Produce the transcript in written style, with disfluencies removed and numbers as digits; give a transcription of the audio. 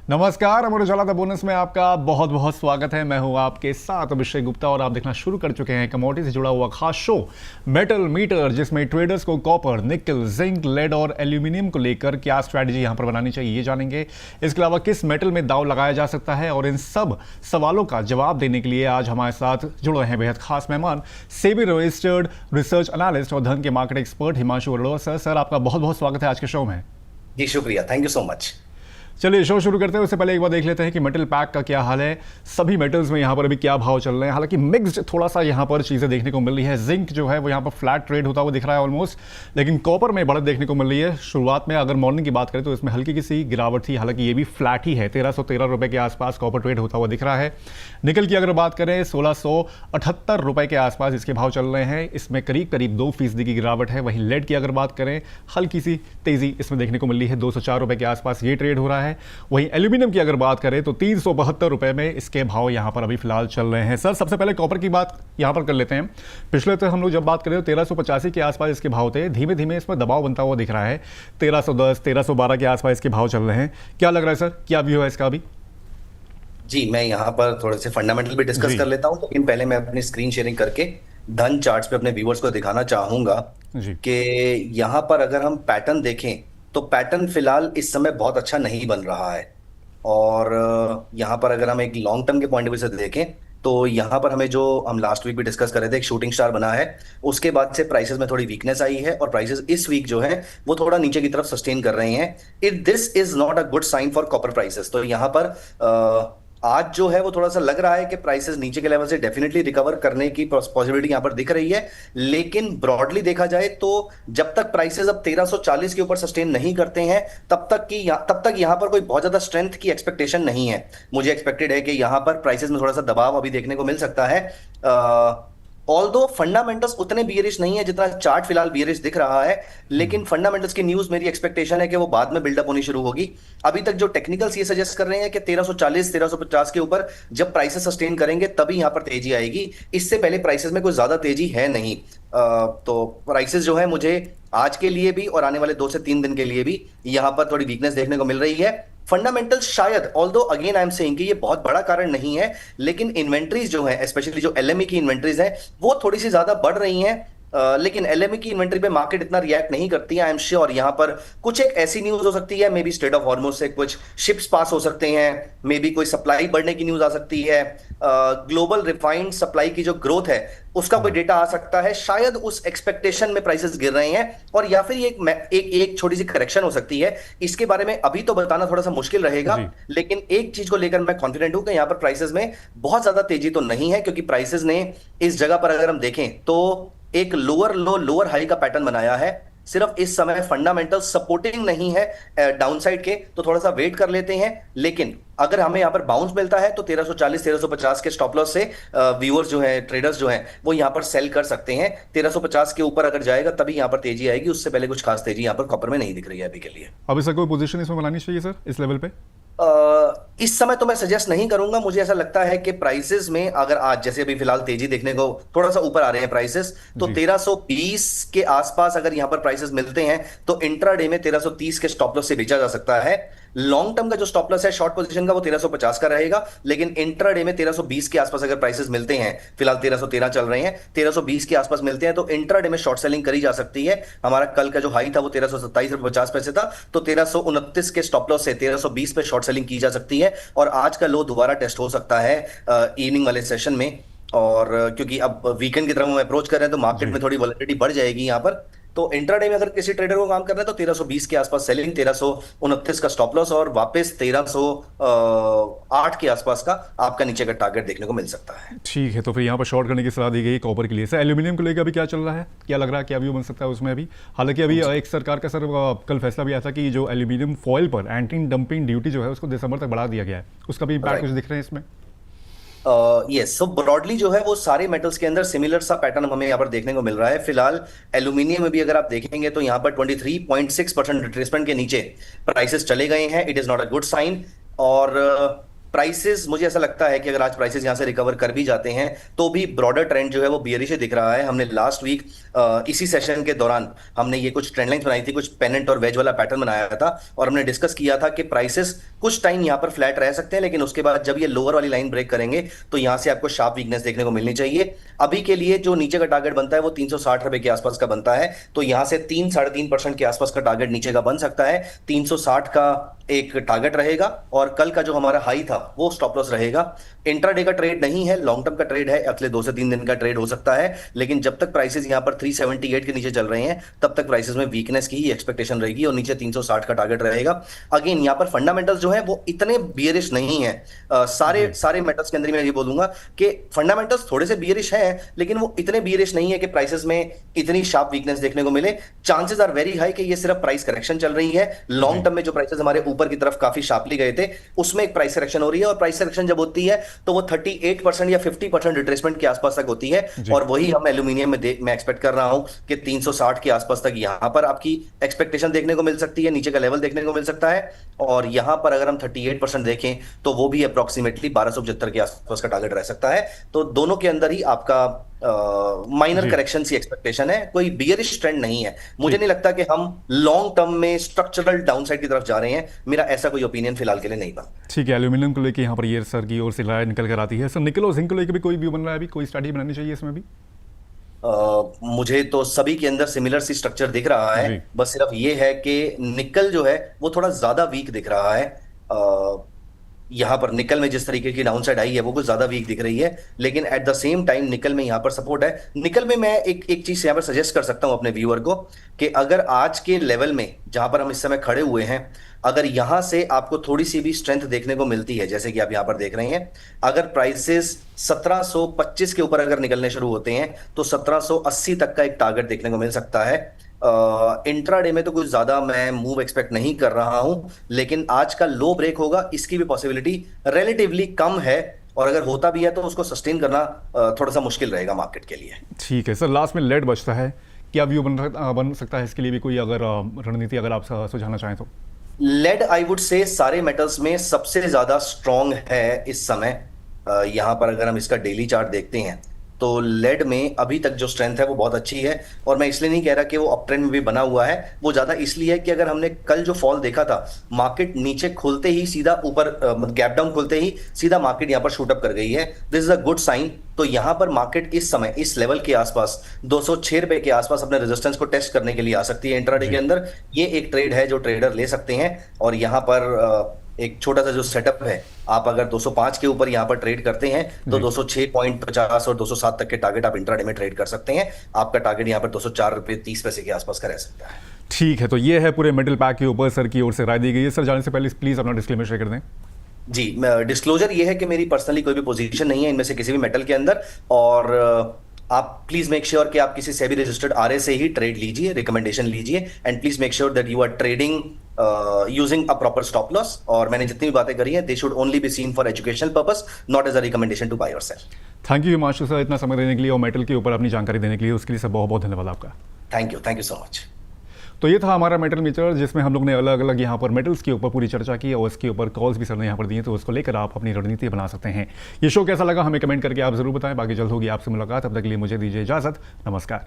नमस्कार, Amar Ujala the bonus में आपका बहुत बहुत स्वागत है। मैं हूं आपके साथ अभिषेक गुप्ता और आप देखना शुरू कर चुके हैं कमोडिटी से जुड़ा हुआ खास शो मेटल मीटर, जिसमें ट्रेडर्स को कॉपर, निकल, जिंक, लेड और एल्यूमिनियम को लेकर क्या स्ट्रैटेजी यहां पर बनानी चाहिए ये जानेंगे। इसके अलावा किस मेटल में दांव लगाया जा सकता है और इन सब सवालों का जवाब देने के लिए आज हमारे साथ जुड़े हैं बेहद खास मेहमान, सेबी रजिस्टर्ड रिसर्च एनालिस्ट और धन के market expert Himanshu Arora. Sir आपका बहुत बहुत स्वागत है आज के शो में। जी शुक्रिया, थैंक यू सो मच। चलिए शो शुरू करते हैं। उससे पहले एक बार देख लेते हैं कि मेटल पैक का क्या हाल है, सभी मेटल्स में यहाँ पर अभी क्या भाव चल रहे हैं। हालांकि मिक्स्ड थोड़ा सा यहाँ पर चीज़ें देखने को मिल रही है। जिंक जो है वो यहाँ पर फ्लैट ट्रेड होता हुआ दिख रहा है ऑलमोस्ट, लेकिन कॉपर में बढ़त देखने को मिल रही है। शुरुआत में अगर मॉर्निंग की बात करें तो इसमें हल्की सी गिरावट थी, हालांकि ये भी फ्लैट ही है। 1313 रुपये के आसपास कॉपर ट्रेड होता हुआ दिख रहा है। निकल की अगर बात करें 1678 रुपये के आसपास इसके भाव चल रहे हैं, इसमें करीब करीब 2% की गिरावट है। वहीं लेड की अगर बात करें हल्की सी तेजी इसमें देखने को मिल रही है, 204 रुपये के आसपास ये ट्रेड हो रहा है। वहीं एल्यूमिनियम की अगर बात करें तो 372 रुपए में इसके भाव यहां पर अभी फिलहाल चल रहे हैं। सर सबसे पहले कॉपर की बात यहां पर कर लेते हैं। पिछले तो हम लोग जब बात करें तो 1385 के आसपास इसके भाव थे, धीमे धीमे इसमें दबाव बनता हुआ दिख रहा है। 1310 1312 के आसपास इसके भाव चल रहे हैं। क्या लग रहा है सर, क्या व्यू है इसका अभी? जी मैं यहाँ पर थोड़े से फंडामेंटल भी डिस्कस कर लेता हूँ, लेकिन पहले मैं अपनी स्क्रीन शेयरिंग करके धन चार्ट्स पे अपने व्यूअर्स को दिखाना चाहूंगा कि यहाँ पर अगर हम पैटर्न देखें तो पैटर्न फिलहाल इस समय बहुत अच्छा नहीं बन रहा है। और यहाँ पर अगर हम एक लॉन्ग टर्म के पॉइंट ऑफ व्यू से देखें तो यहाँ पर हमें जो हम लास्ट वीक भी डिस्कस कर रहे थे, एक शूटिंग स्टार बना है। उसके बाद से प्राइसेस में थोड़ी वीकनेस आई है और प्राइसेस इस वीक जो है वो थोड़ा नीचे की तरफ सस्टेन कर रहे हैं। It this is not a good sign for copper prices. तो यहाँ पर आज जो है वो थोड़ा सा लग रहा है कि प्राइसेस नीचे के लेवल से डेफिनेटली रिकवर करने की पॉसिबिलिटी यहां पर दिख रही है। लेकिन ब्रॉडली देखा जाए तो जब तक प्राइसेस अब 1340 के ऊपर सस्टेन नहीं करते हैं तब तक यहां पर कोई बहुत ज्यादा स्ट्रेंथ की एक्सपेक्टेशन नहीं है। मुझे एक्सपेक्टेड है कि यहां पर प्राइसेस में थोड़ा सा दबाव अभी देखने को मिल सकता है। ऑल्दो फंडामेंटल्स उतने बियरिश नहीं है जितना चार्ट फिलहाल बियरिश दिख रहा है, लेकिन फंडामेंटल्स की न्यूज मेरी एक्सपेक्टेशन है कि वो बाद में बिल्डअप होनी शुरू होगी। अभी तक जो टेक्निकल्स ये सजेस्ट कर रहे हैं कि 1340 1350 के ऊपर जब प्राइसेस सस्टेन करेंगे तभी यहां पर तेजी आएगी। इससे पहले प्राइसेस में कोई ज्यादा तेजी है नहीं। तो प्राइसेस जो है मुझे आज के लिए भी और आने वाले 2 से 3 दिन के लिए भी यहां पर थोड़ी वीकनेस देखने को मिल रही है। फंडामेंटल शायद, although again I am saying कि ये बहुत बड़ा कारण नहीं है, लेकिन इन्वेंट्रीज जो है स्पेशली जो एलएमई की इन्वेंट्रीज है वो थोड़ी सी ज्यादा बढ़ रही हैं। लेकिन एलएमई की इन्वेंट्री पे मार्केट इतना रिएक्ट नहीं करती है। आई एम श्योर यहां पर कुछ एक ऐसी न्यूज हो सकती है, may be straight of Hormuz से कुछ शिप्स पास हो सकते हैं, मे बी कोई सप्लाई बढ़ने की न्यूज आ सकती है, ग्लोबल रिफाइंड सप्लाई की जो ग्रोथ है उसका कोई डेटा आ सकता है। शायद उस एक्सपेक्टेशन में प्राइसेस गिर रहे हैं, और या फिर एक छोटी सी करेक्शन हो सकती है। इसके बारे में अभी तो बताना थोड़ा सा मुश्किल रहेगा, लेकिन एक चीज को लेकर मैं कॉन्फिडेंट हूं कि यहां पर प्राइसेस में बहुत ज्यादा तेजी तो नहीं है, क्योंकि प्राइसेस ने इस जगह पर अगर हम देखें तो एक लोअर लो लोअर हाई का पैटर्न बनाया है। सिर्फ इस समय फंडामेंटल सपोर्टिंग नहीं है डाउनसाइड के, तो थोड़ा सा वेट कर लेते हैं। लेकिन अगर हमें यहां पर बाउंस मिलता है तो 1340 1350 के स्टॉप लॉस से व्यूअर्स जो है, ट्रेडर्स जो हैं वो यहां पर सेल कर सकते हैं। 1350 के ऊपर अगर जाएगा तभी यहां पर तेजी आएगी, उससे पहले कुछ खास तेजी यहां पर कॉपर में नहीं दिख रही है अभी के लिए। अभी सर कोई पोजीशन इसमें बनानी चाहिए सर इस लेवल पे? इस समय तो मैं सजेस्ट नहीं करूंगा। मुझे ऐसा लगता है कि प्राइसेस में अगर आज जैसे अभी फिलहाल तेजी देखने को थोड़ा सा ऊपर आ रहे हैं प्राइसेस, तो 1320 के आसपास अगर यहां पर प्राइसेस मिलते हैं तो इंट्राडे में 1330 के स्टॉप लॉस से बेचा जा सकता है। लॉन्ग टर्म का जो स्टॉप लॉस है शॉर्ट पोजीशन का वो 1350 का रहेगा, लेकिन इंट्राडे में 1320 के आसपास अगर प्राइसेस मिलते हैं, फिलहाल 1313 चल रहे हैं, 1320 के आसपास मिलते हैं तो इंट्राडे में शॉर्ट सेलिंग करी जा सकती है। हमारा कल का जो हाई था वो 1327.50 था, तो 1329 के स्टॉप लॉस से 1320 पे शॉर्ट सेलिंग की जा सकती है। और आज का लो दोबारा टेस्ट हो सकता है इवनिंग वाले सेशन में। और क्योंकि अब वीकेंड की तरफ हम अप्रोच कर रहे हैं तो मार्केट में थोड़ी वॉलेटिलिटी बढ़ जाएगी यहाँ पर। तो इंट्राडे में अगर किसी ट्रेडर को काम करना है तो 1320 के आसपास सेलिंग, 1329 का स्टॉप लॉस और वापस 1308 के आसपास का आपका नीचे का टारगेट देखने को मिल सकता है। ठीक है, तो फिर यहाँ पर शॉर्ट करने की सलाह दी गई कॉपर के लिए। सर एल्यूमिनियम को लेकर अभी क्या चल रहा है, क्या लग रहा है, क्या व्यू बन सकता है उसमें अभी? हालांकि अभी एक सरकार का सर कल फैसला भी आया था कि जो एल्यूमिनियम फॉइल पर एंटी डंपिंग ड्यूटी जो है उसको दिसंबर तक बढ़ा दिया गया है, उसका भी इम्पैक्ट कुछ दिख रहे हैं इसमें? यस, सो ब्रॉडली जो है वो सारे मेटल्स के अंदर सिमिलर सा पैटर्न हमें यहाँ पर देखने को मिल रहा है। फिलहाल एल्यूमिनियम में भी अगर आप देखेंगे तो यहाँ पर 23.6% रिट्रेसमेंट के नीचे प्राइसेस चले गए हैं। It is not a good sign. और प्राइसेस, मुझे ऐसा लगता है कि अगर आज प्राइसेस यहां से रिकवर कर भी जाते हैं तो भी ब्रॉडर ट्रेंड जो है वो बियरिश दिख रहा है। हमने लास्ट वीक इसी सेशन के दौरान हमने ये कुछ ट्रेंड लाइंस बनाई थी, कुछ पेनेंट और वेज वाला पैटर्न बनाया था, और हमने डिस्कस किया था कि प्राइसेस कुछ टाइम यहाँ पर फ्लैट रह सकते हैं, लेकिन उसके बाद जब ये लोअर वाली लाइन ब्रेक करेंगे तो यहाँ से आपको शार्प वीकनेस देखने को मिलनी चाहिए। अभी के लिए जो नीचे का टारगेट बनता है वो 360 रुपए के आसपास का बनता है, तो यहाँ से 3-3.5% के आसपास का टारगेट नीचे का बन सकता है। 360 का एक टारगेट रहेगा और कल का जो हमारा हाई था वो स्टॉप लॉस रहेगा। इंट्राडे का ट्रेड नहीं है, लॉन्ग टर्म का ट्रेड है, अगले 2 से 3 दिन का ट्रेड हो सकता है, लेकिन जब तक प्राइसेस यहाँ पर 378 के नीचे चल रहे हैं तब तक प्राइसेस में वीकनेस की ही एक्सपेक्टेशन रहेगी और नीचे 360 का टारगेट रहेगा। अगेन यहाँ पर फंडामेंटल्स जो है वो इतने बियरिश नहीं है। सारे मेटल्स के अंदर मैं ये बोलूंगा कि फंडामेंटल्स थोड़े से बियरिश हैं, लेकिन वो इतने बियरिश नहीं है कि प्राइसेस में इतनी शार्प वीकनेस देखने को मिले। चांसेस आर वेरी हाई कि ये सिर्फ प्राइस करेक्शन चल रही है। लॉन्ग टर्म में जो प्राइसेस हमारे ऊपर की तरफ काफी शार्पली गए थे उसमें एक प्राइस करेक्शन हो रही है, और प्राइस करेक्शन जब होती है तो वो 38% या 50% रिट्रेसमेंट के आसपास तक होती है, और वही हम एल्यूमिनियम में मैं एक्सपेक्ट कर रहा हूं कि 360 के आसपास तक यहां पर आपकी एक्सपेक्टेशन देखने को मिल सकती है, नीचे का लेवल देखने को मिल सकता है। और यहां पर अगर हम 38% देखें तो वो भी अप्रोक्सीमेटली 1275 के आसपास का टारगेट रह सकता है। तो दोनों के अंदर ही आपका माइनर करेक्शन की एक्सपेक्टेशन है, कोई बियरिश ट्रेंड नहीं है। मुझे नहीं लगता कि हम लॉन्ग टर्म में स्ट्रक्चरल डाउनसाइड की तरफ जा रहे हैं, मेरा ऐसा कोई ओपिनियन फिलहाल के लिए नहीं बना। ठीक है, एल्यूमिनियम को लेकर यहाँ पर ये सर की ओर से राय निकल कर आती है। सर निकल और जिंक को लेकर भी कोई व्यू बन रहा है, अभी कोई स्ट्रैटेजी बनानी चाहिए इसमें भी? मुझे तो सभी के अंदर सिमिलर सी स्ट्रक्चर दिख रहा है, बस सिर्फ ये है कि निकल जो है वो थोड़ा ज्यादा वीक दिख रहा है। यहाँ पर निकल में जिस तरीके की डाउनसाइड आई है वो कुछ ज्यादा वीक दिख रही है, लेकिन एट द सेम टाइम निकल में यहाँ पर सपोर्ट है। निकल में मैं एक चीज यहाँ पर सजेस्ट कर सकता हूँ अपने व्यूअर को कि अगर आज के लेवल में जहां पर हम इस समय खड़े हुए हैं, अगर यहां से आपको थोड़ी सी भी स्ट्रेंथ देखने को मिलती है, जैसे कि आप यहां पर देख रहे हैं, अगर प्राइसेस 1725 के ऊपर अगर निकलने शुरू होते हैं तो 1780 तक का एक टारगेट देखने को मिल सकता है। इंट्राडे में तो कुछ ज्यादा मैं मूव एक्सपेक्ट नहीं कर रहा हूं, लेकिन आज का लो ब्रेक होगा इसकी भी पॉसिबिलिटी रिलेटिवली कम है, और अगर होता भी है तो उसको सस्टेन करना थोड़ा सा मुश्किल रहेगा मार्केट के लिए। ठीक है सर, लास्ट में लेड बचता है, क्या व्यू बन सकता है इसके लिए भी कोई अगर रणनीति अगर आप सुझाना चाहें तो? लेड आई वुड से सारे मेटल्स में सबसे ज्यादा स्ट्रॉन्ग है इस समय। यहां पर अगर हम इसका डेली चार्ट देखते हैं तो लेड में अभी तक जो स्ट्रेंथ है वो बहुत अच्छी है, और मैं इसलिए नहीं कह रहा कि वो अप ट्रेंड में भी बना हुआ है, वो ज्यादा इसलिए है कि अगर हमने कल जो फॉल देखा था, मार्केट नीचे खुलते ही सीधा ऊपर गैप डाउन खुलते ही सीधा मार्केट यहां पर शूट अप कर गई है। This is a good sign. तो यहां पर मार्केट इस समय इस लेवल के आसपास 206 रुपए के आसपास अपने रेजिस्टेंस को टेस्ट करने के लिए आ सकती है इंट्राडे के अंदर। ये एक ट्रेड है जो ट्रेडर ले सकते हैं, और यहां पर एक छोटा सा जो सेटअप है, आप अगर 205 के ऊपर यहाँ पर ट्रेड करते हैं तो 206.50 और 207 तक के टारगेट आप इंट्राडे में ट्रेड कर सकते हैं। आपका टारगेट यहाँ पर 204 रुपये 30 पैसे के आसपास का रह सकता है। ठीक है, तो ये है पूरे मेटल पैक के ऊपर सर की ओर से राय दी गई है। सर जाने से पहले प्लीज अपना डिस्क्लेमर शेयर कर दें। जी, डिस्क्लोजर ये है कि मेरी पर्सनली कोई भी पोजीशन नहीं है इनमें से किसी भी मेटल के अंदर, और आप प्लीज मेक श्योर कि आप किसी सेबी रजिस्टर्ड आरए से ही ट्रेड लीजिए, रिकमेंडेशन लीजिए, and please make sure that you are trading using a proper stop loss. और मैंने जितनी भी बातें करी हैं they should only be seen for educational purpose, not as a recommendation to buy और sell. Thank you Himanshu sir, इतना समय देने के लिए और मेटल के ऊपर अपनी जानकारी देने के लिए, उसके लिए सर बहुत बहुत धन्यवाद आपका। Thank you so much. तो ये था हमारा मेटल मीटर, जिसमें हम लोग ने अलग अलग यहाँ पर मेटल्स के ऊपर पूरी चर्चा की, और उसके ऊपर कॉल्स भी सर ने यहाँ पर दिए, तो उसको लेकर आप अपनी रणनीति बना सकते हैं। ये शो कैसा लगा हमें कमेंट करके आप जरूर बताएं। बाकी जल्द होगी आपसे मुलाकात, तब तक के लिए मुझे दीजिए इजाजत। नमस्कार।